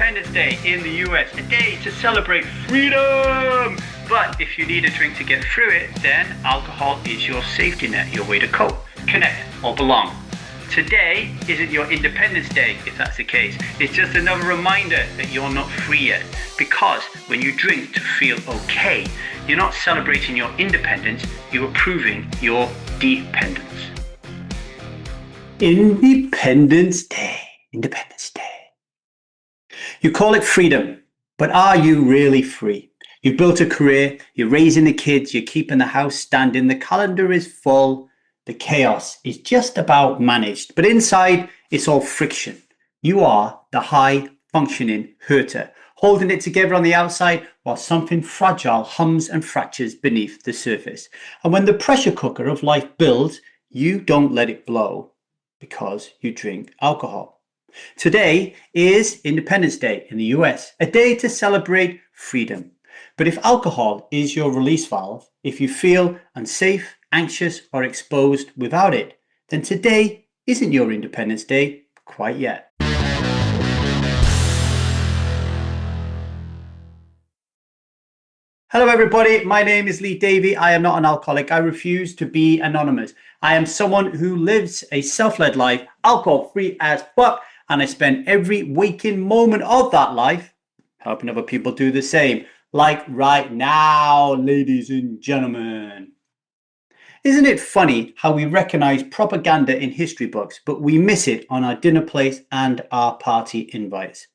Independence Day in the US, a day to celebrate freedom. But if you need a drink to get through it, then alcohol is your safety net, your way to cope, connect, or belong. Today isn't your Independence Day, if that's the case. It's just another reminder that you're not free yet. Because when you drink to feel okay, you're not celebrating your independence, you're proving your dependence. Independence Day. Independence Day. You call it freedom, but are you really free? You've built a career, you're raising the kids, you're keeping the house standing, the calendar is full, the chaos is just about managed, but inside it's all friction. You are the high-functioning hurter, holding it together on the outside while something fragile hums and fractures beneath the surface. And when the pressure cooker of life builds, you don't let it blow because you drink alcohol. Today is Independence Day in the US, a day to celebrate freedom. But if alcohol is your release valve, if you feel unsafe, anxious, or exposed without it, then today isn't your Independence Day quite yet. Hello everybody, my name is Davy. I am not an alcoholic. I refuse to be anonymous. I am someone who lives a self-led life, alcohol-free as fuck, and I spend every waking moment of that life helping other people do the same. Like right now, ladies and gentlemen. Isn't it funny how we recognize propaganda in history books, but we miss it on our dinner plates and our party invites?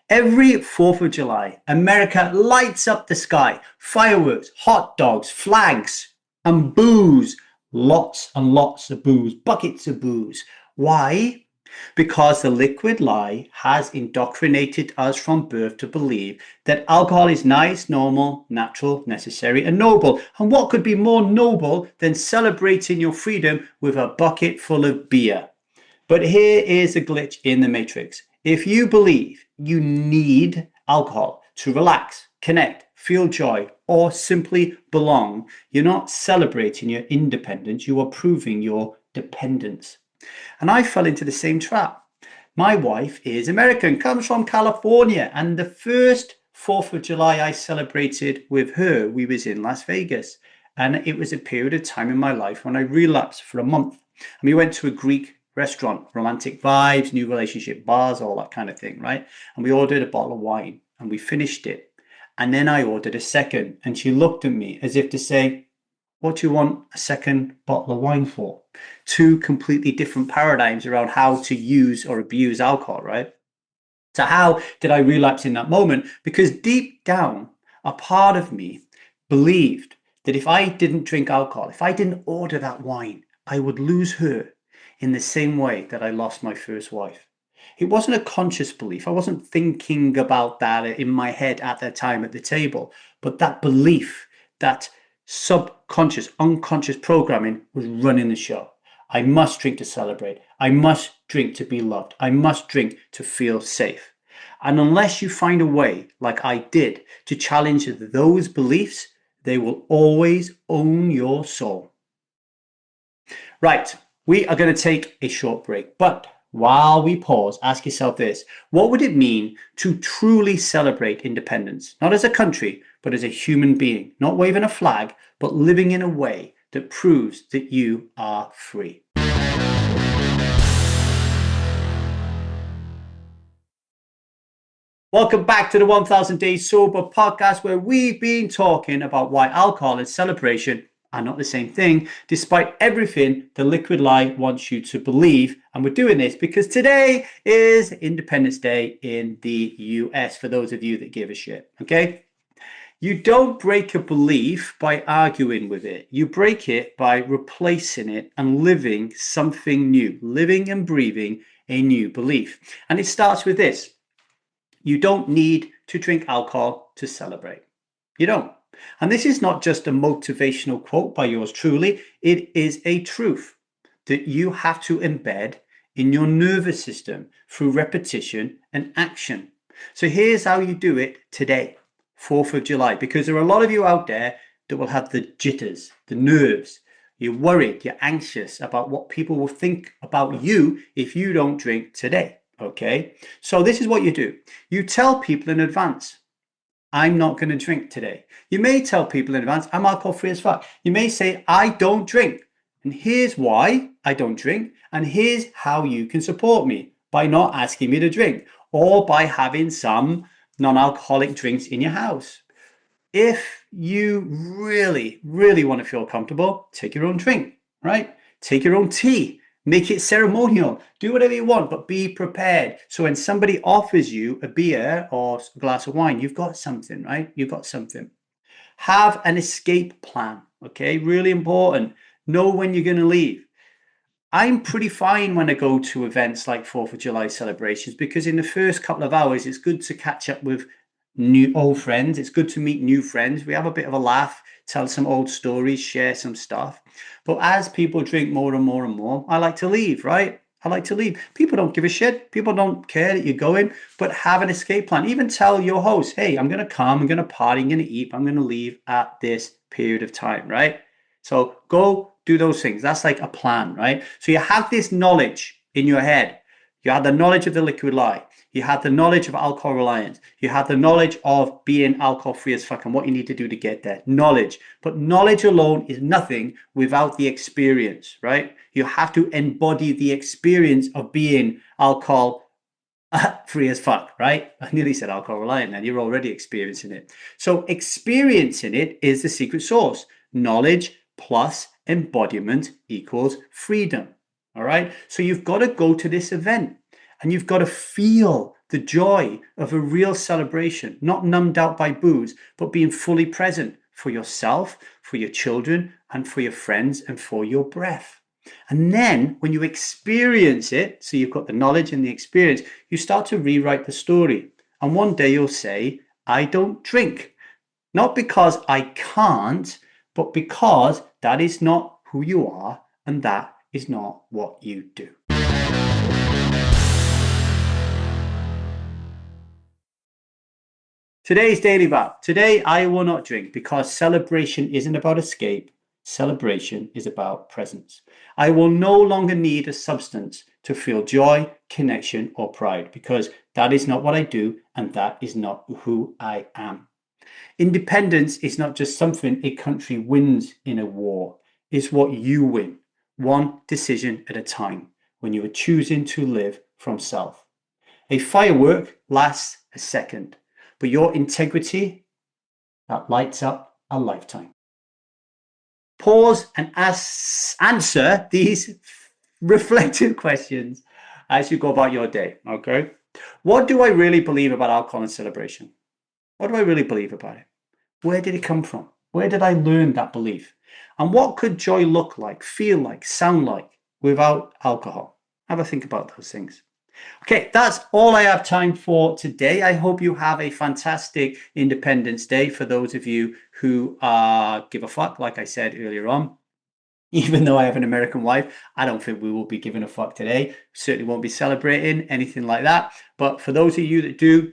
Every 4th of July, America lights up the sky. Fireworks, hot dogs, flags, and booze. Lots and lots of booze, buckets of booze. Why? Because the liquid lie has indoctrinated us from birth to believe that alcohol is nice, normal, natural, necessary, and noble. And what could be more noble than celebrating your freedom with a bucket full of beer? But here is a glitch in the matrix. If you believe you need alcohol to relax, connect, feel joy, or simply belong, you're not celebrating your independence, you are proving your dependence. And I fell into the same trap. My wife is American, comes from California, and the first 4th of July I celebrated with her, we was in Las Vegas. And it was a period of time in my life when I relapsed for a month. And we went to a Greek restaurant, romantic vibes, new relationship bars, all that kind of thing, right? And we ordered a bottle of wine and we finished it. And then I ordered a second, and she looked at me as if to say, what do you want a second bottle of wine for? Two completely different paradigms around how to use or abuse alcohol, right? So how did I relapse in that moment? Because deep down, a part of me believed that if I didn't drink alcohol, if I didn't order that wine, I would lose her in the same way that I lost my first wife. It wasn't a conscious belief. I wasn't thinking about that in my head at that time at the table, but that belief, that subconscious, unconscious programming was running the show. I must drink to celebrate. I must drink to be loved. I must drink to feel safe. And unless you find a way, like I did, to challenge those beliefs, they will always own your soul. Right, we are going to take a short break, but while we pause, ask yourself this: what would it mean to truly celebrate independence? Not as a country, but as a human being, not waving a flag, but living in a way that proves that you are free. Welcome back to the 1000 Days Sober podcast, where we've been talking about why alcohol and celebration are not the same thing, despite everything the liquid lie wants you to believe. And we're doing this because today is Independence Day in the US, for those of you that give a shit, okay? You don't break a belief by arguing with it. You break it by replacing it and living something new, living and breathing a new belief. And it starts with this: you don't need to drink alcohol to celebrate. You don't. And this is not just a motivational quote by yours truly. It is a truth that you have to embed in your nervous system through repetition and action. So here's how you do it today, 4th of July, because there are a lot of you out there that will have the jitters, the nerves. You're worried, you're anxious about what people will think about you if you don't drink today. Okay, so this is what you do. You tell people in advance, I'm not going to drink today. You may tell people in advance, I'm alcohol free as fuck. You may say, I don't drink. And here's why I don't drink. And here's how you can support me by not asking me to drink or by having some non-alcoholic drinks in your house. If you really, really want to feel comfortable, take your own drink, right? Take your own tea. Make it ceremonial. Do whatever you want, but be prepared. So when somebody offers you a beer or a glass of wine, you've got something, right? You've got something. Have an escape plan, okay? Really important. Know when you're going to leave. I'm pretty fine when I go to events like 4th of July celebrations because in the first couple of hours, it's good to catch up with new old friends. It's good to meet new friends. We have a bit of a laugh, tell some old stories, share some stuff. But as people drink more and more and more, I like to leave, right? I like to leave. People don't give a shit. People don't care that you're going, but have an escape plan. Even tell your host, hey, I'm going to come, I'm going to party, I'm going to eat, I'm going to leave at this period of time, right? So go do those things. That's like a plan, right? So you have this knowledge in your head. You have the knowledge of the liquid lie. You have the knowledge of alcohol reliance. You have the knowledge of being alcohol free as fuck and what you need to do to get there. Knowledge. But knowledge alone is nothing without the experience, right? You have to embody the experience of being alcohol free as fuck, right? I nearly said alcohol reliant, and you're already experiencing it. So experiencing it is the secret sauce. Knowledge plus embodiment equals freedom. All right. So you've got to go to this event and you've got to feel the joy of a real celebration, not numbed out by booze, but being fully present for yourself, for your children, and for your friends, and for your breath. And then when you experience it, so you've got the knowledge and the experience, you start to rewrite the story. And one day you'll say, I don't drink. Not because I can't, but because that is not who you are and that is not what you do. Today's daily vow. Today I will not drink because celebration isn't about escape. Celebration is about presence. I will no longer need a substance to feel joy, connection, or pride because that is not what I do and that is not who I am. Independence is not just something a country wins in a war. It's what you win, one decision at a time, when you are choosing to live from self. A firework lasts a second, but your integrity, that lights up a lifetime. Pause and answer these reflective questions as you go about your day, okay? What do I really believe about alcohol and celebration? What do I really believe about it? Where did it come from? Where did I learn that belief? And what could joy look like, feel like, sound like without alcohol? Have a think about those things. Okay, that's all I have time for today. I hope you have a fantastic Independence Day for those of you who give a fuck, like I said earlier on. Even though I have an American wife, I don't think we will be giving a fuck today. Certainly won't be celebrating anything like that. But for those of you that do,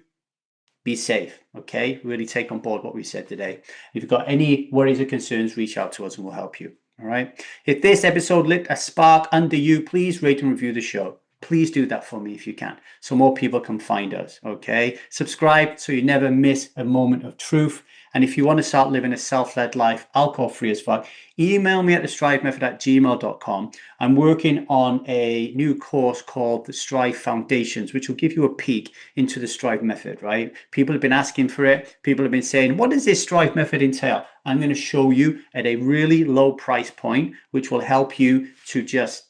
be safe, okay? Really take on board what we said today. If you've got any worries or concerns, reach out to us and we'll help you, all right? If this episode lit a spark under you, please rate and review the show. Please do that for me if you can, so more people can find us, okay? Subscribe so you never miss a moment of truth. And if you want to start living a self-led life, alcohol-free as fuck, email me at thestrivemethod@gmail.com. I'm working on a new course called the Strive Foundations, which will give you a peek into the Strive method, right? People have been asking for it. People have been saying, what does this Strive method entail? I'm going to show you at a really low price point, which will help you to just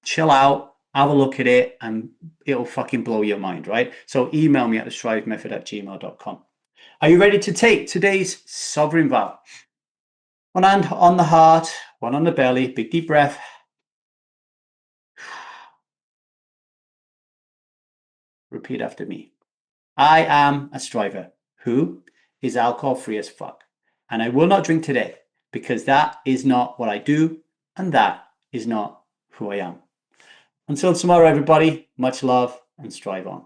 chill out, have a look at it, and it'll fucking blow your mind, right? So email me at thestrivemethod@gmail.com. Are you ready to take today's Sovereign Vow? One hand on the heart, one on the belly, big deep breath. Repeat after me. I am a striver who is alcohol free as fuck. And I will not drink today because that is not what I do and that is not who I am. Until tomorrow, everybody, much love and strive on.